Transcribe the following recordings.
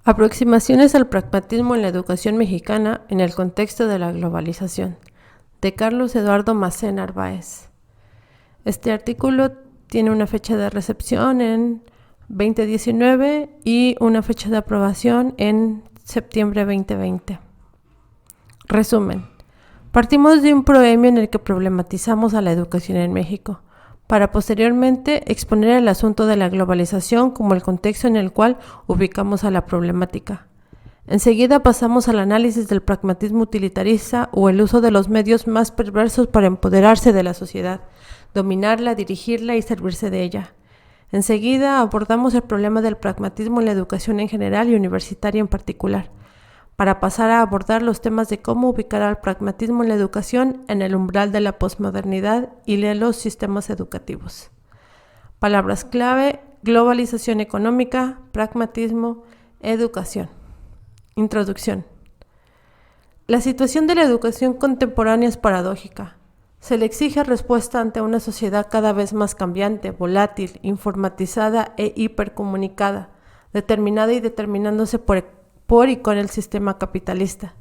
Aproximaciones al pragmatismo en la educación mexicana en el contexto de la globalización, de Carlos Eduardo Macén Narváez. Este artículo tiene una fecha de recepción en 2019 y una fecha de aprobación en septiembre 2020. Resumen. Partimos de un proemio en el que problematizamos a la educación en México, para posteriormente exponer el asunto de la globalización como el contexto en el cual ubicamos a la problemática. Enseguida pasamos al análisis del pragmatismo utilitarista o el uso de los medios más perversos para empoderarse de la sociedad, dominarla, dirigirla y servirse de ella. Enseguida abordamos el problema del pragmatismo en la educación en general y universitaria en particular, para pasar a abordar los temas de cómo ubicar al pragmatismo en la educación en el umbral de la posmodernidad y de los sistemas educativos. Palabras clave: globalización económica, pragmatismo, educación. Introducción. La situación de la educación contemporánea es paradójica. Se le exige respuesta ante una sociedad cada vez más cambiante, volátil, informatizada e hipercomunicada, determinada y determinándose por y con el sistema capitalista.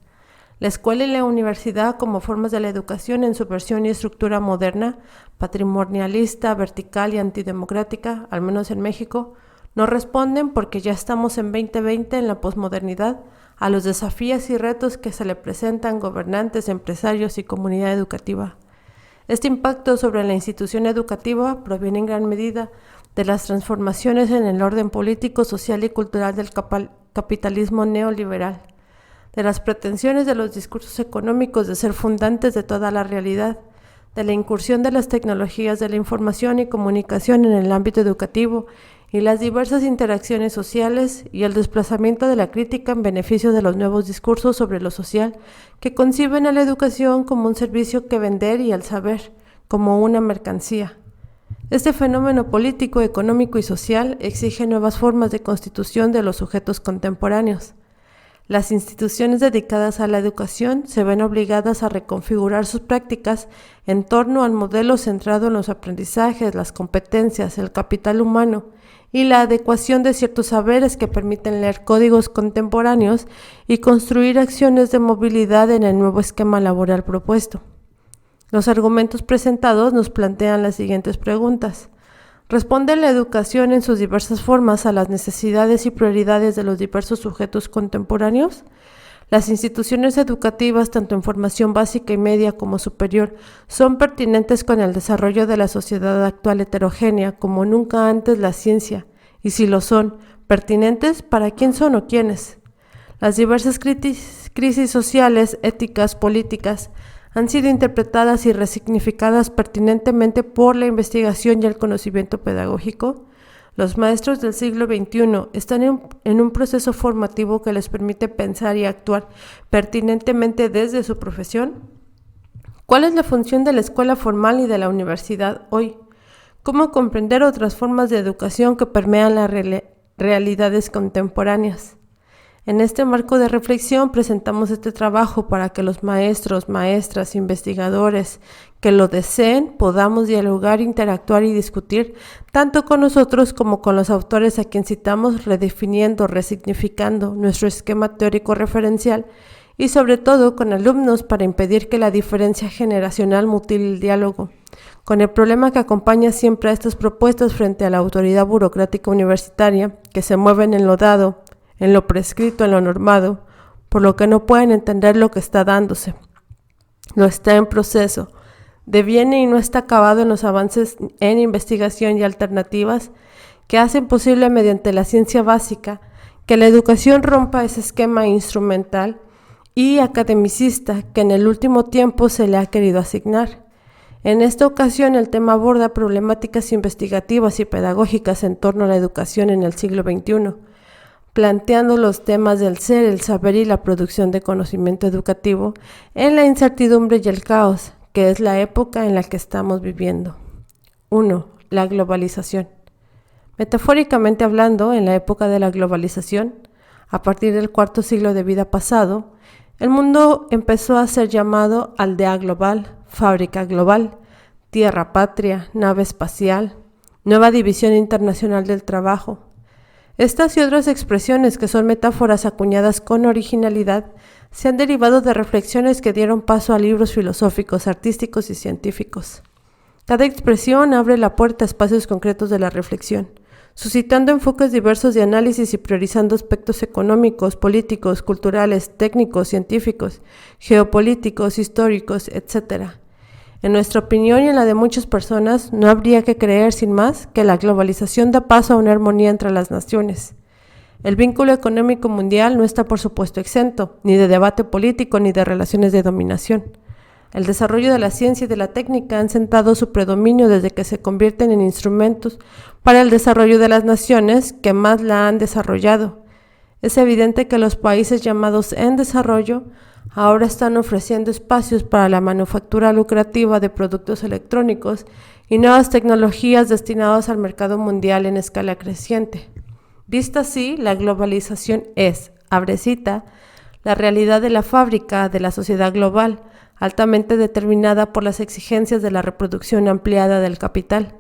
La escuela y la universidad como formas de la educación en su versión y estructura moderna, patrimonialista, vertical y antidemocrática, al menos en México, no responden porque ya estamos en 2020 en la posmodernidad a los desafíos y retos que se le presentan gobernantes, empresarios y comunidad educativa. Este impacto sobre la institución educativa proviene en gran medida de las transformaciones en el orden político, social y cultural del capitalismo neoliberal, de las pretensiones de los discursos económicos de ser fundantes de toda la realidad, de la incursión de las tecnologías de la información y comunicación en el ámbito educativo y las diversas interacciones sociales y el desplazamiento de la crítica en beneficio de los nuevos discursos sobre lo social que conciben a la educación como un servicio que vender y al saber como una mercancía. Este fenómeno político, económico y social exige nuevas formas de constitución de los sujetos contemporáneos. Las instituciones dedicadas a la educación se ven obligadas a reconfigurar sus prácticas en torno al modelo centrado en los aprendizajes, las competencias, el capital humano y la adecuación de ciertos saberes que permiten leer códigos contemporáneos y construir acciones de movilidad en el nuevo esquema laboral propuesto. Los argumentos presentados nos plantean las siguientes preguntas. ¿Responde la educación en sus diversas formas a las necesidades y prioridades de los diversos sujetos contemporáneos? Las instituciones educativas, tanto en formación básica y media como superior, son pertinentes con el desarrollo de la sociedad actual heterogénea como nunca antes la ciencia, y si lo son, pertinentes, ¿para quién son o quiénes? Las diversas crisis sociales, éticas, políticas, han sido interpretadas y resignificadas pertinentemente por la investigación y el conocimiento pedagógico. Los maestros del siglo XXI están en un proceso formativo que les permite pensar y actuar pertinentemente desde su profesión. ¿Cuál es la función de la escuela formal y de la universidad hoy? ¿Cómo comprender otras formas de educación que permean las realidades contemporáneas? En este marco de reflexión presentamos este trabajo para que los maestros, maestras, investigadores que lo deseen podamos dialogar, interactuar y discutir tanto con nosotros como con los autores a quien citamos, redefiniendo, resignificando nuestro esquema teórico referencial y sobre todo con alumnos para impedir que la diferencia generacional mutile el diálogo, con el problema que acompaña siempre a estas propuestas frente a la autoridad burocrática universitaria que se mueve en lo dado, en lo prescrito, en lo normado, por lo que no pueden entender lo que está dándose. Lo está en proceso, deviene y no está acabado en los avances en investigación y alternativas que hacen posible mediante la ciencia básica que la educación rompa ese esquema instrumental y academicista que en el último tiempo se le ha querido asignar. En esta ocasión el tema aborda problemáticas investigativas y pedagógicas en torno a la educación en el siglo XXI, planteando los temas del ser, el saber y la producción de conocimiento educativo en la incertidumbre y el caos, que es la época en la que estamos viviendo. 1. La globalización. Metafóricamente hablando, en la época de la globalización, a partir del cuarto siglo de vida pasado, el mundo empezó a ser llamado aldea global, fábrica global, tierra patria, nave espacial, nueva división internacional del trabajo. Estas y otras expresiones, que son metáforas acuñadas con originalidad, se han derivado de reflexiones que dieron paso a libros filosóficos, artísticos y científicos. Cada expresión abre la puerta a espacios concretos de la reflexión, suscitando enfoques diversos de análisis y priorizando aspectos económicos, políticos, culturales, técnicos, científicos, geopolíticos, históricos, etc. En nuestra opinión y en la de muchas personas, no habría que creer sin más que la globalización da paso a una armonía entre las naciones. El vínculo económico mundial no está por supuesto exento, ni de debate político ni de relaciones de dominación. El desarrollo de la ciencia y de la técnica han sentado su predominio desde que se convierten en instrumentos para el desarrollo de las naciones que más la han desarrollado. Es evidente que los países llamados en desarrollo ahora están ofreciendo espacios para la manufactura lucrativa de productos electrónicos y nuevas tecnologías destinadas al mercado mundial en escala creciente. Vista así, la globalización es, abre cita, la realidad de la fábrica de la sociedad global, altamente determinada por las exigencias de la reproducción ampliada del capital.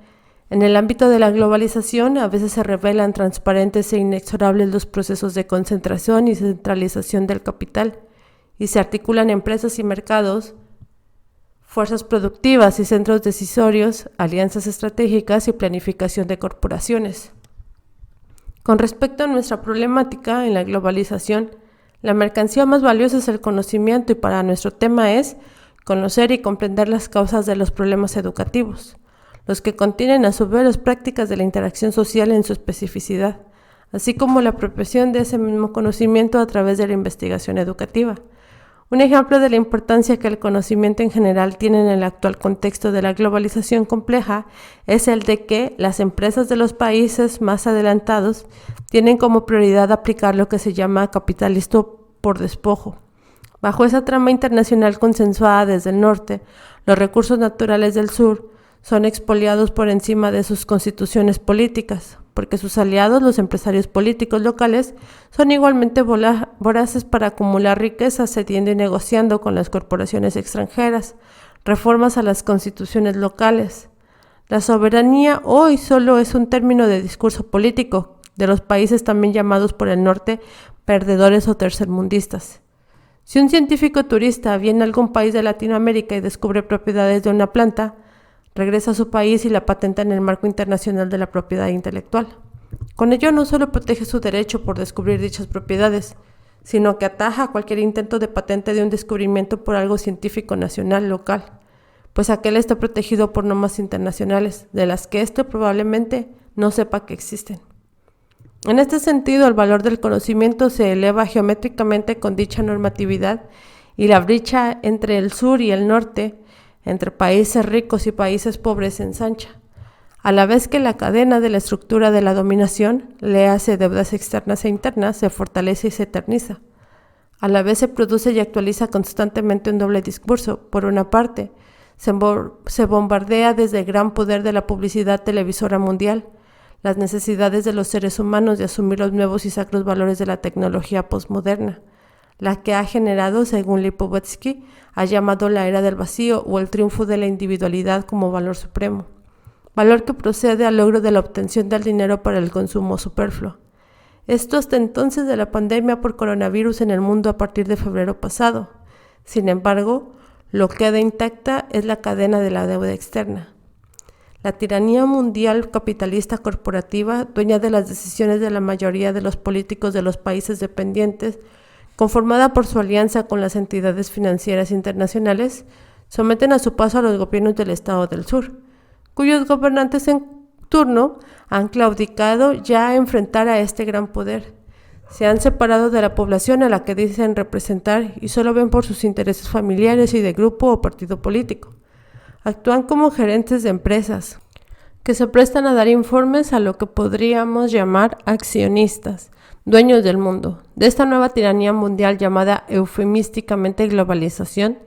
En el ámbito de la globalización, a veces se revelan transparentes e inexorables los procesos de concentración y centralización del capital, y se articulan empresas y mercados, fuerzas productivas y centros decisorios, alianzas estratégicas y planificación de corporaciones. Con respecto a nuestra problemática en la globalización, la mercancía más valiosa es el conocimiento y para nuestro tema es conocer y comprender las causas de los problemas educativos, los que contienen a su vez las prácticas de la interacción social en su especificidad, así como la apropiación de ese mismo conocimiento a través de la investigación educativa. Un ejemplo de la importancia que el conocimiento en general tiene en el actual contexto de la globalización compleja es el de que las empresas de los países más adelantados tienen como prioridad aplicar lo que se llama capitalismo por despojo. Bajo esa trama internacional consensuada desde el norte, los recursos naturales del sur son expoliados por encima de sus constituciones políticas, porque sus aliados, los empresarios políticos locales, son igualmente voraces para acumular riquezas, cediendo y negociando con las corporaciones extranjeras, reformas a las constituciones locales. La soberanía hoy solo es un término de discurso político de los países también llamados por el norte perdedores o tercermundistas. Si un científico turista viene a algún país de Latinoamérica y descubre propiedades de una planta, regresa a su país y la patenta en el marco internacional de la propiedad intelectual. Con ello no solo protege su derecho por descubrir dichas propiedades, sino que ataja cualquier intento de patente de un descubrimiento por algo científico nacional local, pues aquel está protegido por normas internacionales, de las que éste probablemente no sepa que existen. En este sentido, el valor del conocimiento se eleva geométricamente con dicha normatividad y la brecha entre el sur y el norte, entre países ricos y países pobres, se ensancha, a la vez que la cadena de la estructura de la dominación, le hace deudas externas e internas, se fortalece y se eterniza. A la vez se produce y actualiza constantemente un doble discurso. Por una parte, se bombardea desde el gran poder de la publicidad televisora mundial las necesidades de los seres humanos de asumir los nuevos y sacros valores de la tecnología postmoderna, la que ha generado, según Lipovetsky, ha llamado la era del vacío o el triunfo de la individualidad como valor supremo, valor que procede al logro de la obtención del dinero para el consumo superfluo. Esto hasta entonces de la pandemia por coronavirus en el mundo a partir de febrero pasado. Sin embargo, lo que queda intacta es la cadena de la deuda externa. La tiranía mundial capitalista corporativa, dueña de las decisiones de la mayoría de los políticos de los países dependientes, conformada por su alianza con las entidades financieras internacionales, someten a su paso a los gobiernos del Estado del Sur, cuyos gobernantes en turno han claudicado ya a enfrentar a este gran poder. Se han separado de la población a la que dicen representar y solo ven por sus intereses familiares y de grupo o partido político. Actúan como gerentes de empresas, que se prestan a dar informes a lo que podríamos llamar accionistas, dueños del mundo, de esta nueva tiranía mundial llamada eufemísticamente globalización.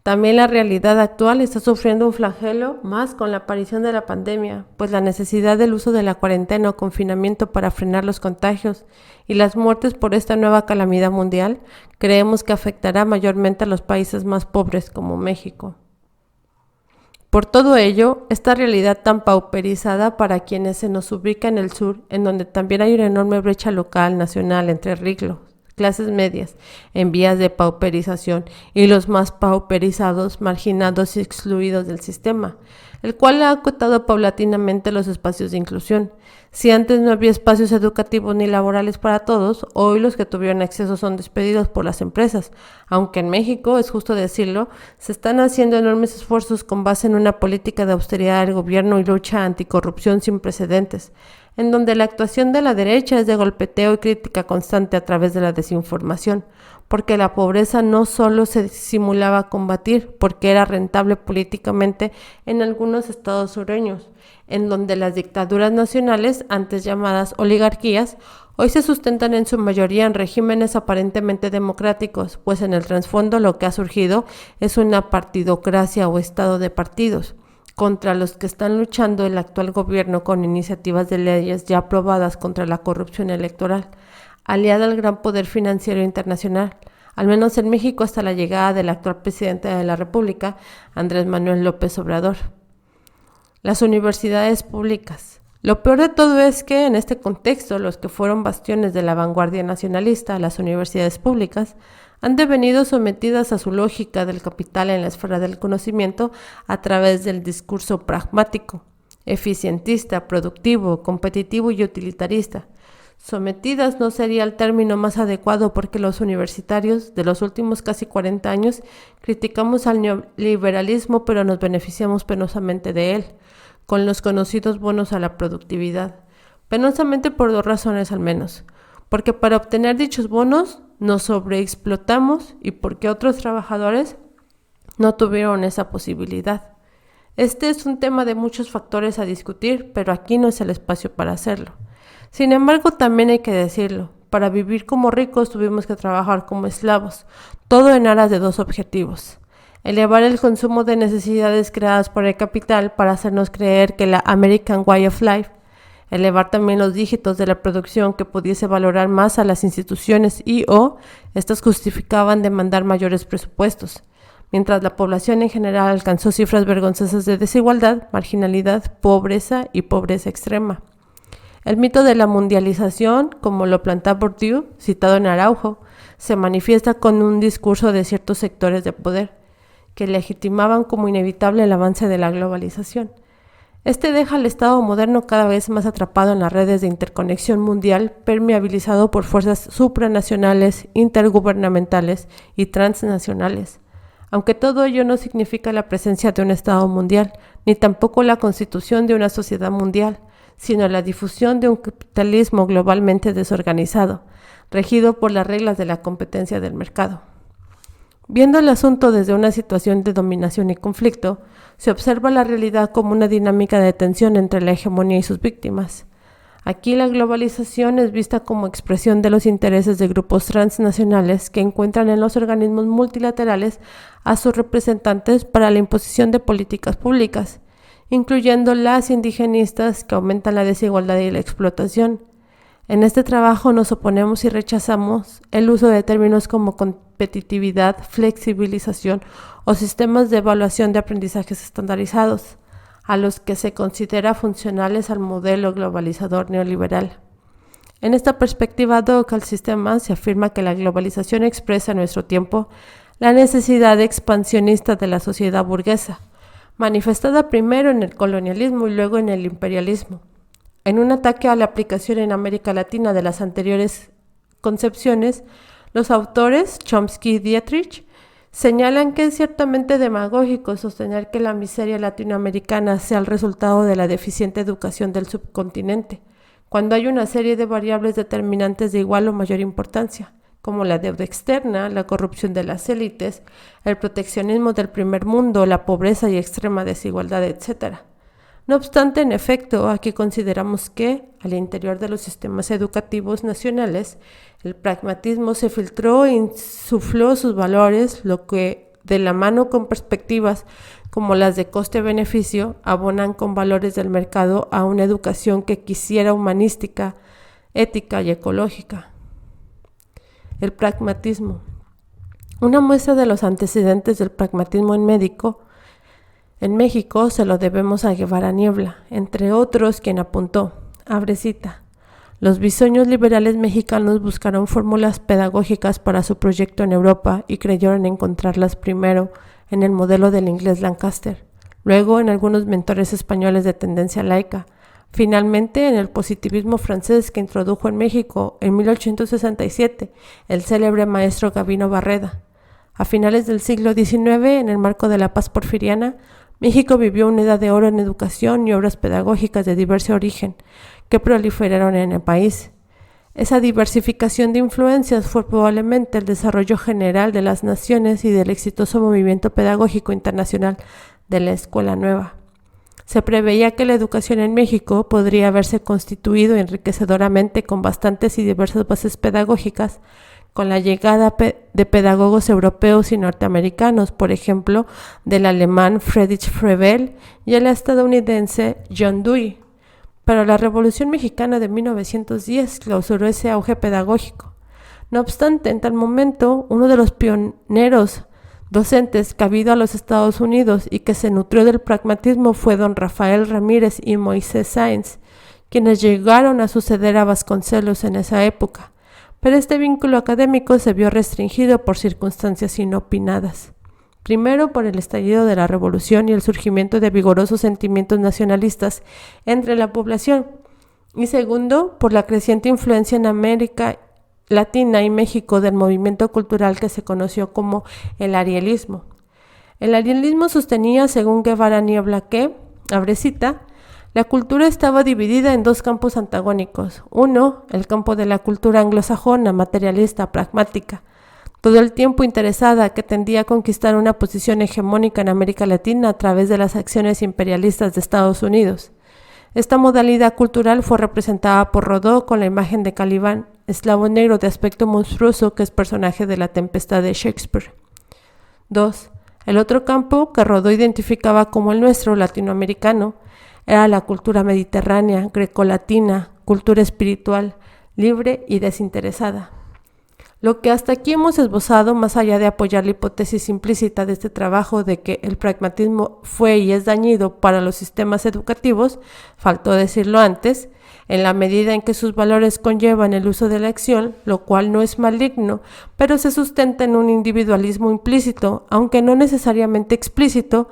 También la realidad actual está sufriendo un flagelo más con la aparición de la pandemia, pues la necesidad del uso de la cuarentena o confinamiento para frenar los contagios y las muertes por esta nueva calamidad mundial creemos que afectará mayormente a los países más pobres como México. Por todo ello, esta realidad tan pauperizada para quienes se nos ubica en el sur, en donde también hay una enorme brecha local, nacional, entre ricos, clases medias, en vías de pauperización, y los más pauperizados, marginados y excluidos del sistema, el cual ha acotado paulatinamente los espacios de inclusión. Si antes no había espacios educativos ni laborales para todos, hoy los que tuvieron acceso son despedidos por las empresas, aunque en México, es justo decirlo, se están haciendo enormes esfuerzos con base en una política de austeridad del gobierno y lucha anticorrupción sin precedentes, en donde la actuación de la derecha es de golpeteo y crítica constante a través de la desinformación, porque la pobreza no solo se simulaba combatir, porque era rentable políticamente en algunos estados sureños, en donde las dictaduras nacionales, antes llamadas oligarquías, hoy se sustentan en su mayoría en regímenes aparentemente democráticos, pues en el trasfondo lo que ha surgido es una partidocracia o estado de partidos, contra los que están luchando el actual gobierno con iniciativas de leyes ya aprobadas contra la corrupción electoral, aliada al gran poder financiero internacional, al menos en México hasta la llegada del actual presidente de la República, Andrés Manuel López Obrador. Las universidades públicas. Lo peor de todo es que en este contexto los que fueron bastiones de la vanguardia nacionalista, las universidades públicas, han devenido sometidas a su lógica del capital en la esfera del conocimiento a través del discurso pragmático, eficientista, productivo, competitivo y utilitarista. Sometidas no sería el término más adecuado porque los universitarios de los últimos casi 40 años criticamos al neoliberalismo pero nos beneficiamos penosamente de él, con los conocidos bonos a la productividad. Penosamente por dos razones al menos. Porque para obtener dichos bonos nos sobreexplotamos y porque otros trabajadores no tuvieron esa posibilidad. Este es un tema de muchos factores a discutir, pero aquí no es el espacio para hacerlo. Sin embargo, también hay que decirlo, para vivir como ricos tuvimos que trabajar como esclavos, todo en aras de dos objetivos: elevar el consumo de necesidades creadas por el capital para hacernos creer que la American Way of Life, elevar también los dígitos de la producción que pudiese valorar más a las instituciones y/o estas justificaban demandar mayores presupuestos, mientras la población en general alcanzó cifras vergonzosas de desigualdad, marginalidad, pobreza y pobreza extrema. El mito de la mundialización, como lo plantea Bourdieu, citado en Araujo, se manifiesta con un discurso de ciertos sectores de poder, que legitimaban como inevitable el avance de la globalización. Este deja al Estado moderno cada vez más atrapado en las redes de interconexión mundial, permeabilizado por fuerzas supranacionales, intergubernamentales y transnacionales. Aunque todo ello no significa la presencia de un Estado mundial, ni tampoco la constitución de una sociedad mundial, sino la difusión de un capitalismo globalmente desorganizado, regido por las reglas de la competencia del mercado. Viendo el asunto desde una situación de dominación y conflicto, se observa la realidad como una dinámica de tensión entre la hegemonía y sus víctimas. Aquí la globalización es vista como expresión de los intereses de grupos transnacionales que encuentran en los organismos multilaterales a sus representantes para la imposición de políticas públicas, incluyendo las indigenistas que aumentan la desigualdad y la explotación. En este trabajo nos oponemos y rechazamos el uso de términos como competitividad, flexibilización o sistemas de evaluación de aprendizajes estandarizados, a los que se considera funcionales al modelo globalizador neoliberal. En esta perspectiva ad hoc al sistema se afirma que la globalización expresa en nuestro tiempo la necesidad expansionista de la sociedad burguesa, manifestada primero en el colonialismo y luego en el imperialismo. En un ataque a la aplicación en América Latina de las anteriores concepciones, los autores Chomsky y Dietrich señalan que es ciertamente demagógico sostener que la miseria latinoamericana sea el resultado de la deficiente educación del subcontinente, cuando hay una serie de variables determinantes de igual o mayor importancia, como la deuda externa, la corrupción de las élites, el proteccionismo del primer mundo, la pobreza y extrema desigualdad, etc. No obstante, en efecto, aquí consideramos que, al interior de los sistemas educativos nacionales, el pragmatismo se filtró e insufló sus valores, lo que, de la mano con perspectivas como las de coste-beneficio, abonan con valores del mercado a una educación que quisiera humanística, ética y ecológica. El pragmatismo. Una muestra de los antecedentes del pragmatismo en México En México se lo debemos a Guevara Niebla, entre otros quien apuntó, abre cita, los bisoños liberales mexicanos buscaron fórmulas pedagógicas para su proyecto en Europa y creyeron encontrarlas primero en el modelo del inglés Lancaster, luego en algunos mentores españoles de tendencia laica, finalmente en el positivismo francés que introdujo en México en 1867 el célebre maestro Gabino Barreda. A finales del siglo XIX, en el marco de la paz porfiriana, México vivió una edad de oro en educación y obras pedagógicas de diverso origen que proliferaron en el país. Esa diversificación de influencias fue probablemente el desarrollo general de las naciones y del exitoso movimiento pedagógico internacional de la Escuela Nueva. Se preveía que la educación en México podría haberse constituido enriquecedoramente con bastantes y diversas bases pedagógicas, con la llegada de pedagogos europeos y norteamericanos, por ejemplo, del alemán Friedrich Froebel y el estadounidense John Dewey. Pero la Revolución Mexicana de 1910 clausuró ese auge pedagógico. No obstante, en tal momento, uno de los pioneros docentes que ha habido a los Estados Unidos y que se nutrió del pragmatismo fue don Rafael Ramírez y Moisés Sáenz, quienes llegaron a suceder a Vasconcelos en esa época, pero este vínculo académico se vio restringido por circunstancias inopinadas. Primero, por el estallido de la Revolución y el surgimiento de vigorosos sentimientos nacionalistas entre la población, y segundo, por la creciente influencia en América Latina y México del movimiento cultural que se conoció como el arrielismo. El arrielismo sostenía, según Guevara Niebla, que, abre cita, la cultura estaba dividida en dos campos antagónicos. Uno, el campo de la cultura anglosajona, materialista, pragmática, todo el tiempo interesada, que tendía a conquistar una posición hegemónica en América Latina a través de las acciones imperialistas de Estados Unidos. Esta modalidad cultural fue representada por Rodó con la imagen de Calibán, esclavo negro de aspecto monstruoso que es personaje de La Tempestad de Shakespeare. 2. El otro campo, que Rodó identificaba como el nuestro, latinoamericano, era la cultura mediterránea, grecolatina, cultura espiritual, libre y desinteresada. Lo que hasta aquí hemos esbozado, más allá de apoyar la hipótesis implícita de este trabajo de que el pragmatismo fue y es dañino para los sistemas educativos, faltó decirlo antes, en la medida en que sus valores conllevan el uso de la acción, lo cual no es maligno, pero se sustenta en un individualismo implícito, aunque no necesariamente explícito,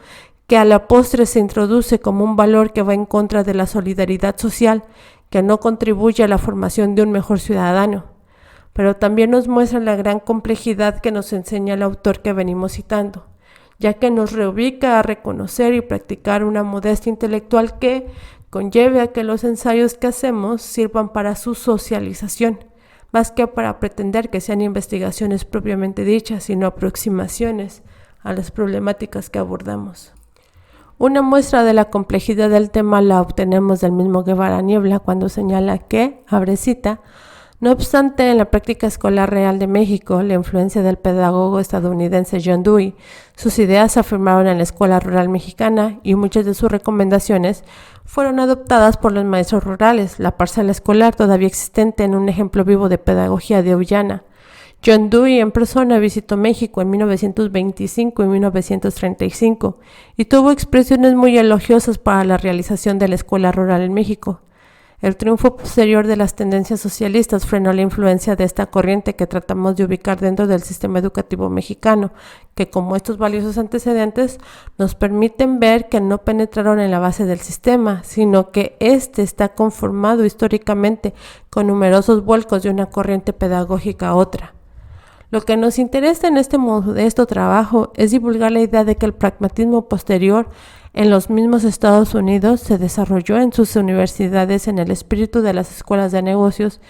que a la postre se introduce como un valor que va en contra de la solidaridad social, que no contribuye a la formación de un mejor ciudadano. Pero también nos muestra la gran complejidad que nos enseña el autor que venimos citando, ya que nos reubica a reconocer y practicar una modestia intelectual que conlleve a que los ensayos que hacemos sirvan para su socialización, más que para pretender que sean investigaciones propiamente dichas, sino aproximaciones a las problemáticas que abordamos. Una muestra de la complejidad del tema la obtenemos del mismo Guevara Niebla cuando señala que, abre cita, no obstante, en la práctica escolar real de México, la influencia del pedagogo estadounidense John Dewey, sus ideas se afirmaron en la escuela rural mexicana y muchas de sus recomendaciones fueron adoptadas por los maestros rurales, la parcela escolar todavía existente en un ejemplo vivo de pedagogía deoyana. John Dewey en persona visitó México en 1925 y 1935 y tuvo expresiones muy elogiosas para la realización de la escuela rural en México. El triunfo posterior de las tendencias socialistas frenó la influencia de esta corriente que tratamos de ubicar dentro del sistema educativo mexicano, que como estos valiosos antecedentes nos permiten ver que no penetraron en la base del sistema, sino que éste está conformado históricamente con numerosos vuelcos de una corriente pedagógica a otra. Lo que nos interesa en este modesto trabajo es divulgar la idea de que el pragmatismo posterior en los mismos Estados Unidos se desarrolló en sus universidades en el espíritu de las escuelas de negocios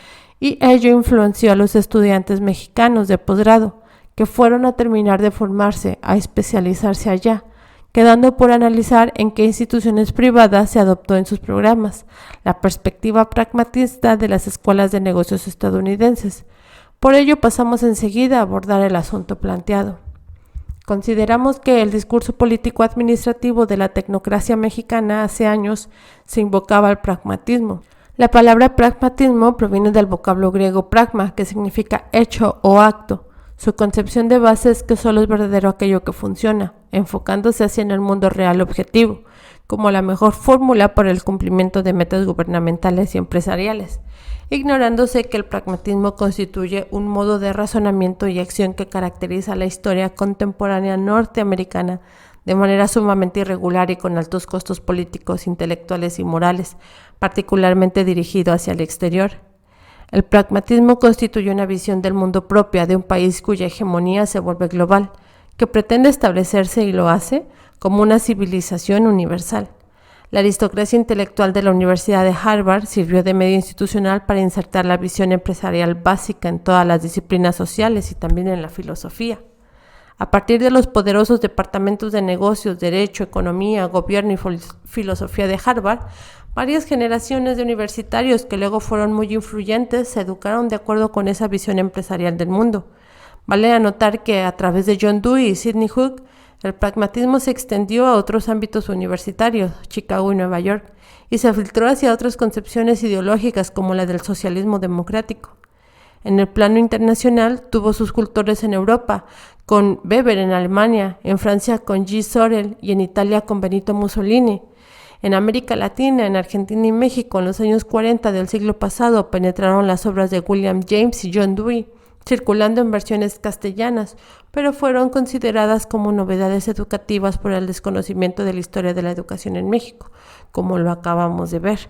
y ello influenció a los estudiantes mexicanos de posgrado que fueron a terminar de formarse, a especializarse allá, quedando por analizar en qué instituciones privadas se adoptó en sus programas la perspectiva pragmatista de las escuelas de negocios estadounidenses. Por ello pasamos enseguida a abordar el asunto planteado. Consideramos que el discurso político-administrativo de la tecnocracia mexicana hace años se invocaba al pragmatismo. La palabra pragmatismo proviene del vocablo griego pragma, que significa hecho o acto. Su concepción de base es que solo es verdadero aquello que funciona, enfocándose hacia en el mundo real objetivo, como la mejor fórmula para el cumplimiento de metas gubernamentales y empresariales, ignorándose que el pragmatismo constituye un modo de razonamiento y acción que caracteriza la historia contemporánea norteamericana de manera sumamente irregular y con altos costos políticos, intelectuales y morales, particularmente dirigido hacia el exterior. El pragmatismo constituye una visión del mundo propia de un país cuya hegemonía se vuelve global, que pretende establecerse y lo hace como una civilización universal. La aristocracia intelectual de la Universidad de Harvard sirvió de medio institucional para insertar la visión empresarial básica en todas las disciplinas sociales y también en la filosofía. A partir de los poderosos departamentos de negocios, derecho, economía, gobierno y filosofía de Harvard, varias generaciones de universitarios que luego fueron muy influyentes se educaron de acuerdo con esa visión empresarial del mundo. Vale anotar que a través de John Dewey y Sidney Hook, el pragmatismo se extendió a otros ámbitos universitarios, Chicago y Nueva York, y se filtró hacia otras concepciones ideológicas como la del socialismo democrático. En el plano internacional tuvo sus cultores en Europa, con Weber en Alemania, en Francia con G. Sorel y en Italia con Benito Mussolini. En América Latina, en Argentina y México, en los años 40 del siglo pasado, penetraron las obras de William James y John Dewey, circulando en versiones castellanas, pero fueron consideradas como novedades educativas por el desconocimiento de la historia de la educación en México, como lo acabamos de ver.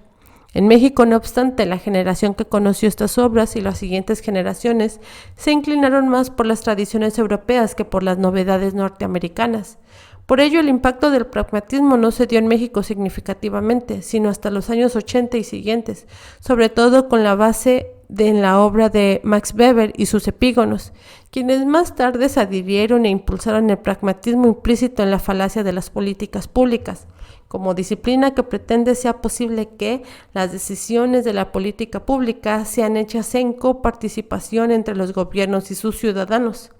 En México, no obstante, la generación que conoció estas obras y las siguientes generaciones se inclinaron más por las tradiciones europeas que por las novedades norteamericanas. Por ello, el impacto del pragmatismo no se dio en México significativamente, sino hasta los años 80 y siguientes, sobre todo con la base en la obra de Max Weber y sus epígonos, quienes más tarde se adhirieron e impulsaron el pragmatismo implícito en la falacia de las políticas públicas, como disciplina que pretende sea posible que las decisiones de la política pública sean hechas en coparticipación entre los gobiernos y sus ciudadanos.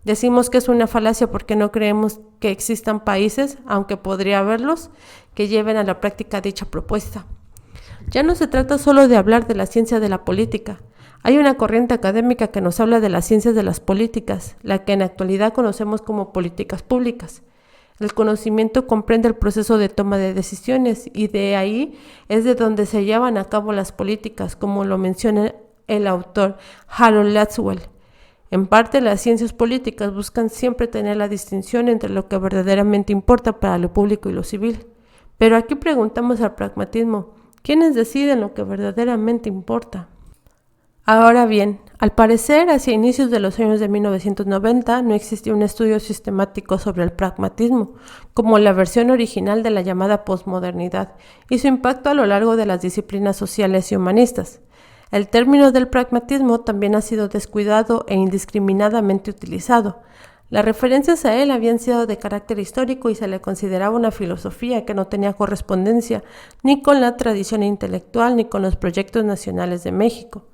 Decimos que es una falacia porque no creemos que existan países, aunque podría haberlos, que lleven a la práctica dicha propuesta. Ya no se trata solo de hablar de la ciencia de la política. Hay una corriente académica que nos habla de las ciencias de las políticas, la que en la actualidad conocemos como políticas públicas. El conocimiento comprende el proceso de toma de decisiones y de ahí es de donde se llevan a cabo las políticas, como lo menciona el autor Harold Lasswell. En parte, las ciencias políticas buscan siempre tener la distinción entre lo que verdaderamente importa para lo público y lo civil. Pero aquí preguntamos al pragmatismo, ¿quiénes deciden lo que verdaderamente importa? Ahora bien, al parecer, hacia inicios de los años de 1990 no existía un estudio sistemático sobre el pragmatismo, como la versión original de la llamada posmodernidad, y su impacto a lo largo de las disciplinas sociales y humanistas. El término del pragmatismo también ha sido descuidado e indiscriminadamente utilizado. Las referencias a él habían sido de carácter histórico y se le consideraba una filosofía que no tenía correspondencia ni con la tradición intelectual ni con los proyectos nacionales de México.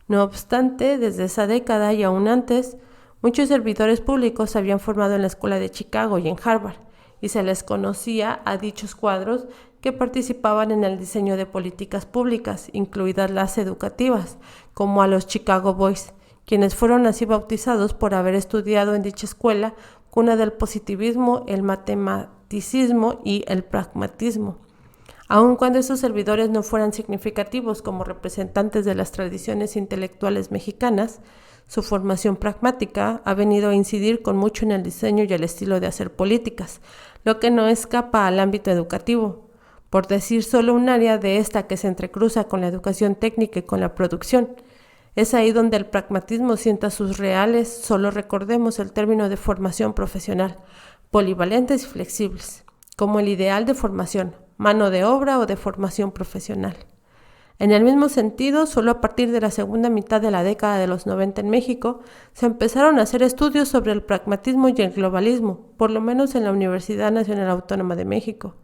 No obstante, desde esa década y aún antes, muchos servidores públicos se habían formado en la Escuela de Chicago y en Harvard, y se les conocía a dichos cuadros que participaban en el diseño de políticas públicas, incluidas las educativas, como a los Chicago Boys, quienes fueron así bautizados por haber estudiado en dicha escuela cuna del positivismo, el matematicismo y el pragmatismo. Aun cuando esos servidores no fueran significativos como representantes de las tradiciones intelectuales mexicanas, su formación pragmática ha venido a incidir con mucho en el diseño y el estilo de hacer políticas, lo que no escapa al ámbito educativo, por decir solo un área de esta que se entrecruza con la educación técnica y con la producción. Es ahí donde el pragmatismo sienta sus reales, solo recordemos el término de formación profesional, polivalentes y flexibles, como el ideal de formación, mano de obra o de formación profesional. En el mismo sentido, solo a partir de la segunda mitad de la década de los 90 en México, se empezaron a hacer estudios sobre el pragmatismo y el globalismo, por lo menos en la Universidad Nacional Autónoma de México.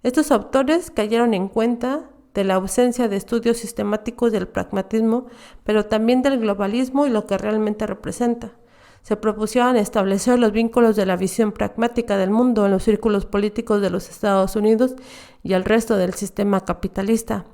Estos autores cayeron en cuenta de la ausencia de estudios sistemáticos del pragmatismo, pero también del globalismo y lo que realmente representa. Se propusieron establecer los vínculos de la visión pragmática del mundo en los círculos políticos de los Estados Unidos y el resto del sistema capitalista.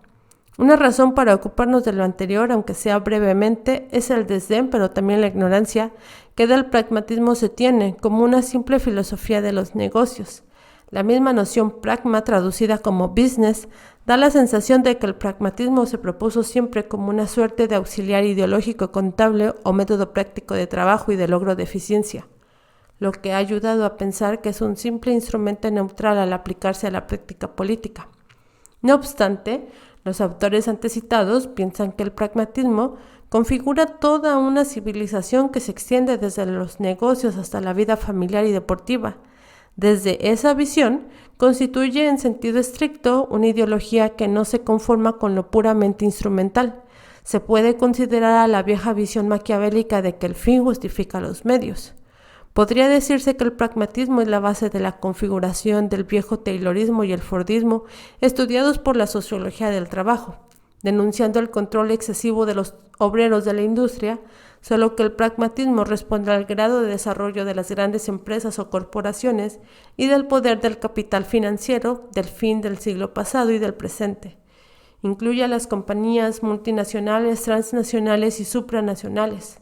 Una razón para ocuparnos de lo anterior, aunque sea brevemente, es el desdén, pero también la ignorancia, que del pragmatismo se tiene como una simple filosofía de los negocios. La misma noción pragma, traducida como business, da la sensación de que el pragmatismo se propuso siempre como una suerte de auxiliar ideológico contable o método práctico de trabajo y de logro de eficiencia, lo que ha ayudado a pensar que es un simple instrumento neutral al aplicarse a la práctica política. No obstante, los autores antecitados piensan que el pragmatismo configura toda una civilización que se extiende desde los negocios hasta la vida familiar y deportiva. Desde esa visión, constituye en sentido estricto una ideología que no se conforma con lo puramente instrumental. Se puede considerar a la vieja visión maquiavélica de que el fin justifica los medios. Podría decirse que el pragmatismo es la base de la configuración del viejo taylorismo y el fordismo estudiados por la sociología del trabajo, denunciando el control excesivo de los obreros de la industria, solo que el pragmatismo responde al grado de desarrollo de las grandes empresas o corporaciones y del poder del capital financiero del fin del siglo pasado y del presente. Incluye a las compañías multinacionales, transnacionales y supranacionales.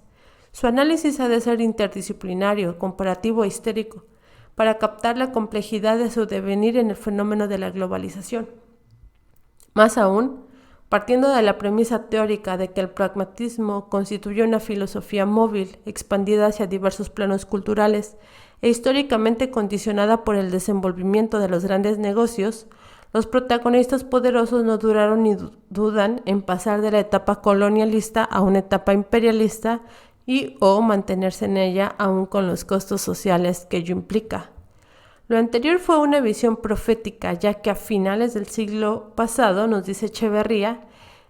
Su análisis ha de ser interdisciplinario, comparativo e histérico, para captar la complejidad de su devenir en el fenómeno de la globalización. Más aún, partiendo de la premisa teórica de que el pragmatismo constituye una filosofía móvil, expandida hacia diversos planos culturales e históricamente condicionada por el desenvolvimiento de los grandes negocios, los protagonistas poderosos no duraron ni dudan en pasar de la etapa colonialista a una etapa imperialista y o mantenerse en ella aún con los costos sociales que ello implica. Lo anterior fue una visión profética, ya que a finales del siglo pasado, nos dice Echeverría,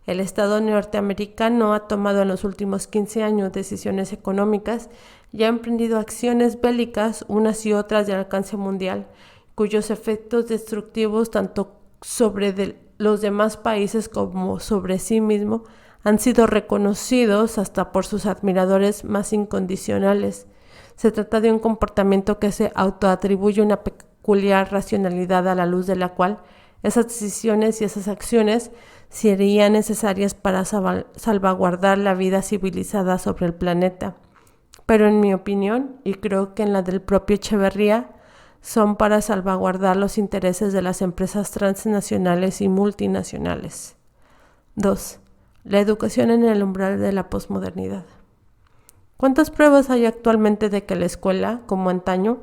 el Estado norteamericano ha tomado en los últimos 15 años decisiones económicas y ha emprendido acciones bélicas unas y otras de alcance mundial, cuyos efectos destructivos tanto sobre los demás países como sobre sí mismo han sido reconocidos hasta por sus admiradores más incondicionales. Se trata de un comportamiento que se autoatribuye una peculiar racionalidad a la luz de la cual esas decisiones y esas acciones serían necesarias para salvaguardar la vida civilizada sobre el planeta. Pero en mi opinión, y creo que en la del propio Echeverría, son para salvaguardar los intereses de las empresas transnacionales y multinacionales. 2. La educación en el umbral de la posmodernidad. ¿Cuántas pruebas hay actualmente de que la escuela, como antaño,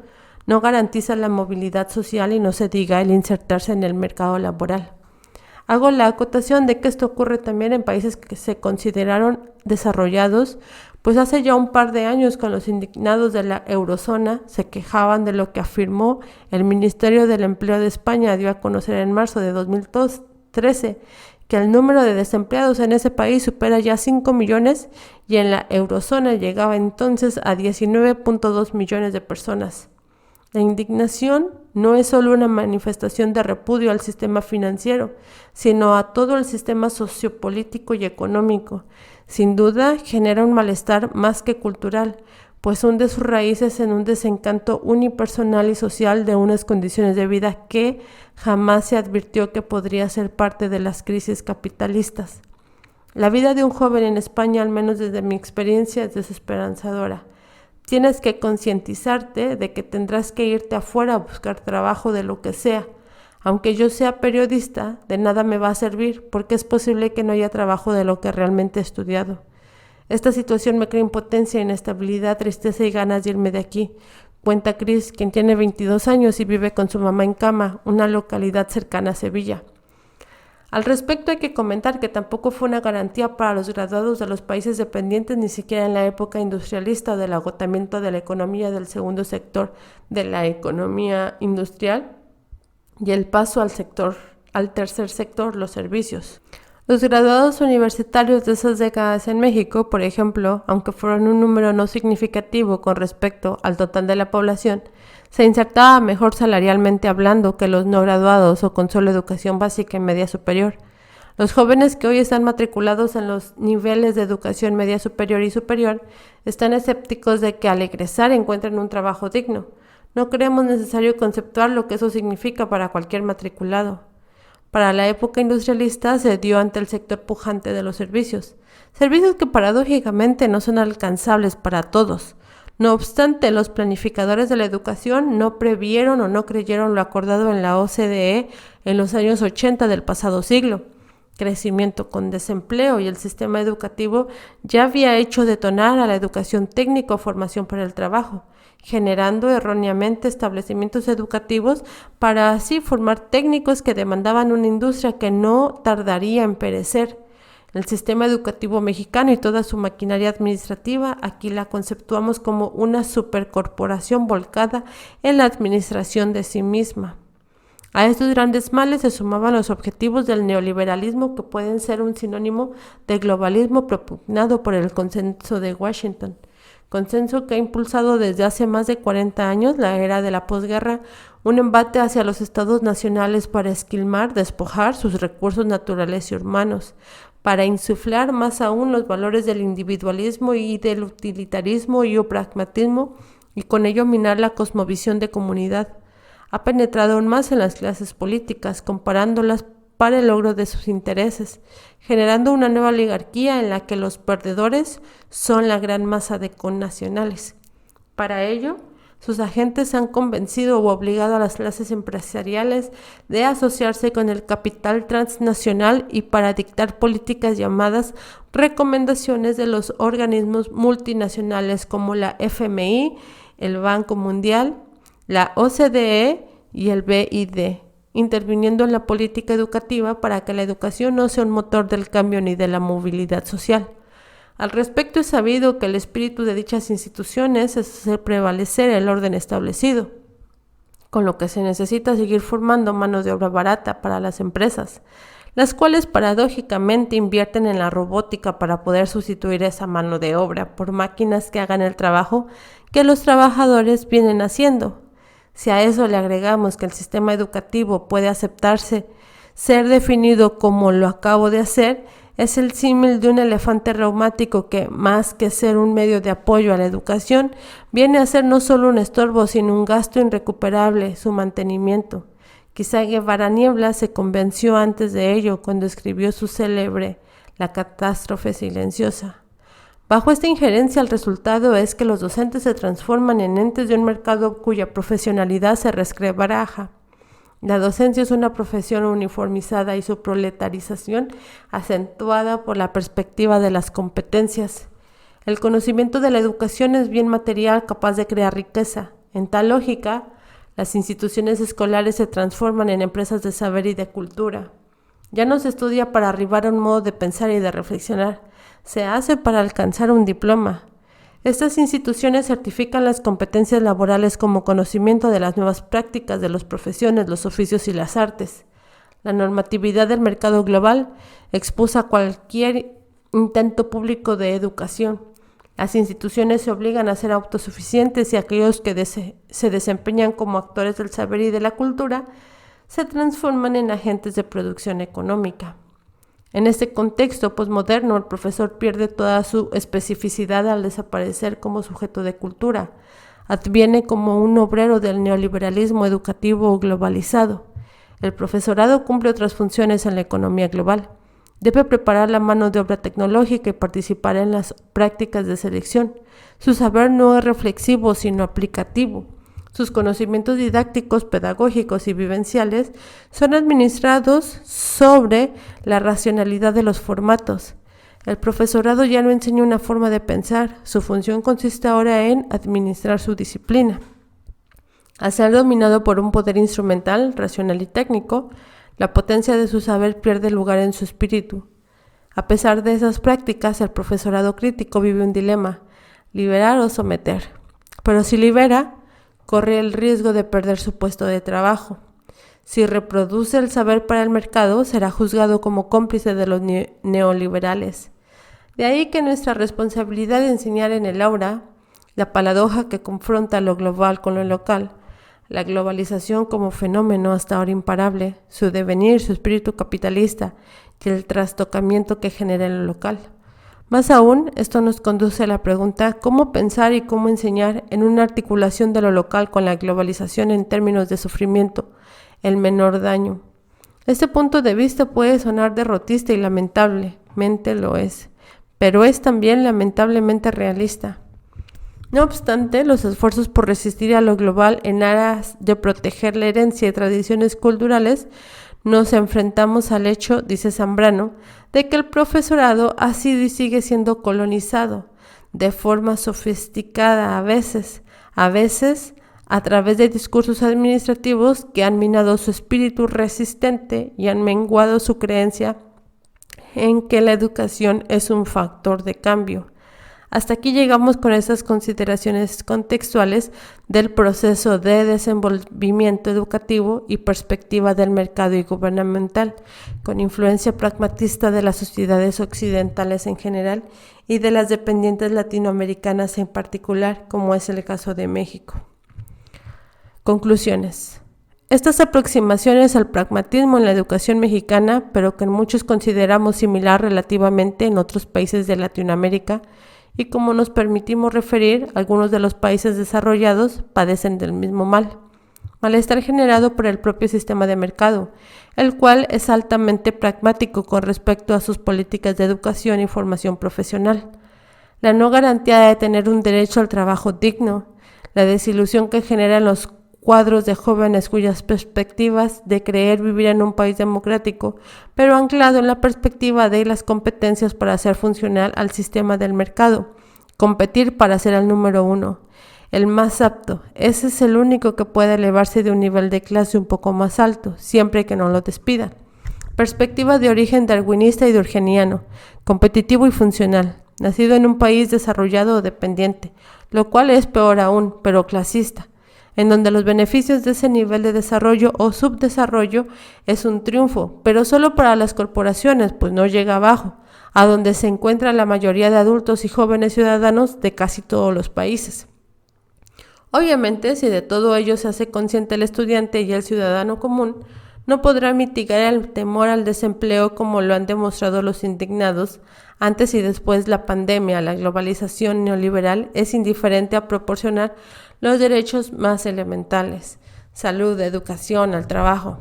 no garantiza la movilidad social y no se diga el insertarse en el mercado laboral? Hago la acotación de que esto ocurre también en países que se consideraron desarrollados, pues hace ya un par de años con los indignados de la eurozona se quejaban de lo que afirmó el Ministerio del Empleo de España dio a conocer en marzo de 2013, que el número de desempleados en ese país supera ya 5 millones y en la eurozona llegaba entonces a 19.2 millones de personas. La indignación no es solo una manifestación de repudio al sistema financiero, sino a todo el sistema sociopolítico y económico. Sin duda, genera un malestar más que cultural, pues hunde sus raíces en un desencanto unipersonal y social de unas condiciones de vida que jamás se advirtió que podría ser parte de las crisis capitalistas. La vida de un joven en España, al menos desde mi experiencia, es desesperanzadora. Tienes que concientizarte de que tendrás que irte afuera a buscar trabajo de lo que sea. Aunque yo sea periodista, de nada me va a servir, porque es posible que no haya trabajo de lo que realmente he estudiado. Esta situación me crea impotencia, inestabilidad, tristeza y ganas de irme de aquí. Cuenta Cris, quien tiene 22 años y vive con su mamá en Cama, una localidad cercana a Sevilla. Al respecto hay que comentar que tampoco fue una garantía para los graduados de los países dependientes ni siquiera en la época industrialista del agotamiento de la economía del segundo sector de la economía industrial y el paso al tercer sector, los servicios. Los graduados universitarios de esas décadas en México, por ejemplo, aunque fueron un número no significativo con respecto al total de la población, se insertaba mejor salarialmente hablando que los no graduados o con solo educación básica y media superior. Los jóvenes que hoy están matriculados en los niveles de educación media superior y superior están escépticos de que al egresar encuentren un trabajo digno. No creemos necesario conceptuar lo que eso significa para cualquier matriculado. Para la época industrialista se dio ante el sector pujante de los servicios que paradójicamente no son alcanzables para todos. No obstante, los planificadores de la educación no previeron o no creyeron lo acordado en la OCDE en los años 80 del pasado siglo. Crecimiento con desempleo y el sistema educativo ya había hecho detonar a la educación técnica o formación para el trabajo, generando erróneamente establecimientos educativos para así formar técnicos que demandaban una industria que no tardaría en perecer. El sistema educativo mexicano y toda su maquinaria administrativa aquí la conceptuamos como una supercorporación volcada en la administración de sí misma. A estos grandes males se sumaban los objetivos del neoliberalismo que pueden ser un sinónimo de globalismo propugnado por el Consenso de Washington. Consenso que ha impulsado desde hace más de 40 años, la era de la posguerra, un embate hacia los estados nacionales para esquilmar, despojar sus recursos naturales y humanos, para insuflar más aún los valores del individualismo y del utilitarismo y o pragmatismo y con ello minar la cosmovisión de comunidad. Ha penetrado aún más en las clases políticas, comparándolas para el logro de sus intereses, generando una nueva oligarquía en la que los perdedores son la gran masa de connacionales. Para ello, sus agentes han convencido o obligado a las clases empresariales de asociarse con el capital transnacional y para dictar políticas llamadas recomendaciones de los organismos multinacionales como la FMI, el Banco Mundial, la OCDE y el BID, interviniendo en la política educativa para que la educación no sea un motor del cambio ni de la movilidad social. Al respecto, es sabido que el espíritu de dichas instituciones es hacer prevalecer el orden establecido, con lo que se necesita seguir formando mano de obra barata para las empresas, las cuales paradójicamente invierten en la robótica para poder sustituir esa mano de obra por máquinas que hagan el trabajo que los trabajadores vienen haciendo. Si a eso le agregamos que el sistema educativo puede aceptarse ser definido como lo acabo de hacer, es el símil de un elefante reumático que, más que ser un medio de apoyo a la educación, viene a ser no solo un estorbo, sino un gasto irrecuperable, su mantenimiento. Quizá Guevara Niebla se convenció antes de ello cuando escribió su célebre La catástrofe silenciosa. Bajo esta injerencia, el resultado es que los docentes se transforman en entes de un mercado cuya profesionalidad se resquebraja. La docencia es una profesión uniformizada y su proletarización acentuada por la perspectiva de las competencias. El conocimiento de la educación es bien material capaz de crear riqueza. En tal lógica, las instituciones escolares se transforman en empresas de saber y de cultura. Ya no se estudia para arribar a un modo de pensar y de reflexionar, se hace para alcanzar un diploma. Estas instituciones certifican las competencias laborales como conocimiento de las nuevas prácticas de las profesiones, los oficios y las artes. La normatividad del mercado global expulsa cualquier intento público de educación. Las instituciones se obligan a ser autosuficientes y aquellos que se desempeñan como actores del saber y de la cultura se transforman en agentes de producción económica. En este contexto posmoderno, el profesor pierde toda su especificidad al desaparecer como sujeto de cultura. Adviene como un obrero del neoliberalismo educativo globalizado. El profesorado cumple otras funciones en la economía global. Debe preparar la mano de obra tecnológica y participar en las prácticas de selección. Su saber no es reflexivo, sino aplicativo. Sus conocimientos didácticos, pedagógicos y vivenciales son administrados sobre la racionalidad de los formatos. El profesorado ya no enseña una forma de pensar, su función consiste ahora en administrar su disciplina. Al ser dominado por un poder instrumental, racional y técnico, la potencia de su saber pierde lugar en su espíritu. A pesar de esas prácticas, el profesorado crítico vive un dilema: liberar o someter. Pero si libera, corre el riesgo de perder su puesto de trabajo. Si reproduce el saber para el mercado, será juzgado como cómplice de los neoliberales. De ahí que nuestra responsabilidad de enseñar en el aula, la paradoja que confronta lo global con lo local, la globalización como fenómeno hasta ahora imparable, su devenir, su espíritu capitalista y el trastocamiento que genera en lo local. Más aún, esto nos conduce a la pregunta: ¿cómo pensar y cómo enseñar en una articulación de lo local con la globalización en términos de sufrimiento, el menor daño? Este punto de vista puede sonar derrotista y lamentablemente lo es, pero es también lamentablemente realista. No obstante, los esfuerzos por resistir a lo global en aras de proteger la herencia y tradiciones culturales, nos enfrentamos al hecho, dice Zambrano, de que el profesorado ha sido y sigue siendo colonizado, de forma sofisticada a veces a través de discursos administrativos que han minado su espíritu resistente y han menguado su creencia en que la educación es un factor de cambio. Hasta aquí llegamos con esas consideraciones contextuales del proceso de desenvolvimiento educativo y perspectiva del mercado y gubernamental, con influencia pragmatista de las sociedades occidentales en general y de las dependientes latinoamericanas en particular, como es el caso de México. Conclusiones. Estas aproximaciones al pragmatismo en la educación mexicana, pero que muchos consideramos similar relativamente en otros países de Latinoamérica, y como nos permitimos referir, algunos de los países desarrollados padecen del mismo malestar generado por el propio sistema de mercado, el cual es altamente pragmático con respecto a sus políticas de educación y formación profesional, la no garantía de tener un derecho al trabajo digno, la desilusión que generan los cuadros de jóvenes cuyas perspectivas de creer vivir en un país democrático, pero anclado en la perspectiva de las competencias para hacer funcional al sistema del mercado, competir para ser el número uno, el más apto. Ese es el único que puede elevarse de un nivel de clase un poco más alto, siempre que no lo despidan. Perspectiva de origen darwinista y durkheimiano, competitivo y funcional, nacido en un país desarrollado o dependiente, lo cual es peor aún, pero clasista, en donde los beneficios de ese nivel de desarrollo o subdesarrollo es un triunfo, pero solo para las corporaciones, pues no llega abajo, a donde se encuentra la mayoría de adultos y jóvenes ciudadanos de casi todos los países. Obviamente, si de todo ello se hace consciente el estudiante y el ciudadano común, no podrá mitigar el temor al desempleo como lo han demostrado los indignados. Antes y después la pandemia, la globalización neoliberal es indiferente a proporcionar los derechos más elementales, salud, educación, al trabajo.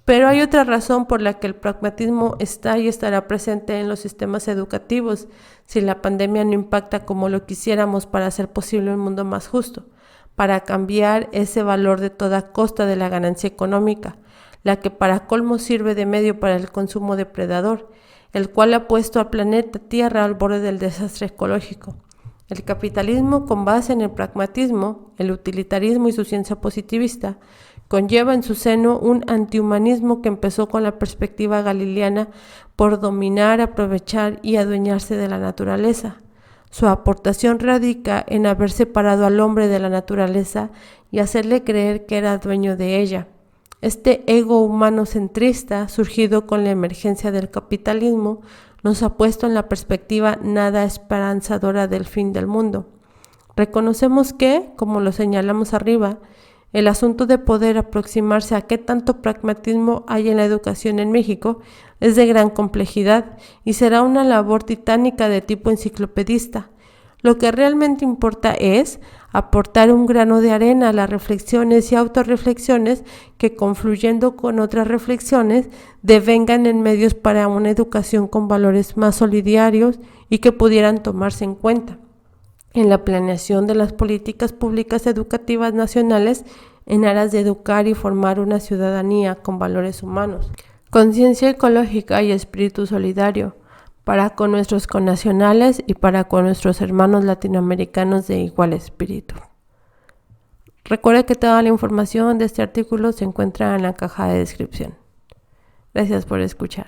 Pero hay otra razón por la que el pragmatismo está y estará presente en los sistemas educativos si la pandemia no impacta como lo quisiéramos para hacer posible un mundo más justo, para cambiar ese valor de toda costa de la ganancia económica, la que para colmo sirve de medio para el consumo depredador, el cual ha puesto al planeta Tierra al borde del desastre ecológico. El capitalismo, con base en el pragmatismo, el utilitarismo y su ciencia positivista, conlleva en su seno un antihumanismo que empezó con la perspectiva galileana por dominar, aprovechar y adueñarse de la naturaleza. Su aportación radica en haber separado al hombre de la naturaleza y hacerle creer que era dueño de ella. Este ego humano centrista, surgido con la emergencia del capitalismo, nos ha puesto en la perspectiva nada esperanzadora del fin del mundo. Reconocemos que, como lo señalamos arriba, el asunto de poder aproximarse a qué tanto pragmatismo hay en la educación en México es de gran complejidad y será una labor titánica de tipo enciclopedista. Lo que realmente importa es aportar un grano de arena a las reflexiones y autorreflexiones que, confluyendo con otras reflexiones, devengan en medios para una educación con valores más solidarios y que pudieran tomarse en cuenta en la planeación de las políticas públicas educativas nacionales en aras de educar y formar una ciudadanía con valores humanos, conciencia ecológica y espíritu solidario, para con nuestros connacionales y para con nuestros hermanos latinoamericanos de igual espíritu. Recuerde que toda la información de este artículo se encuentra en la caja de descripción. Gracias por escuchar.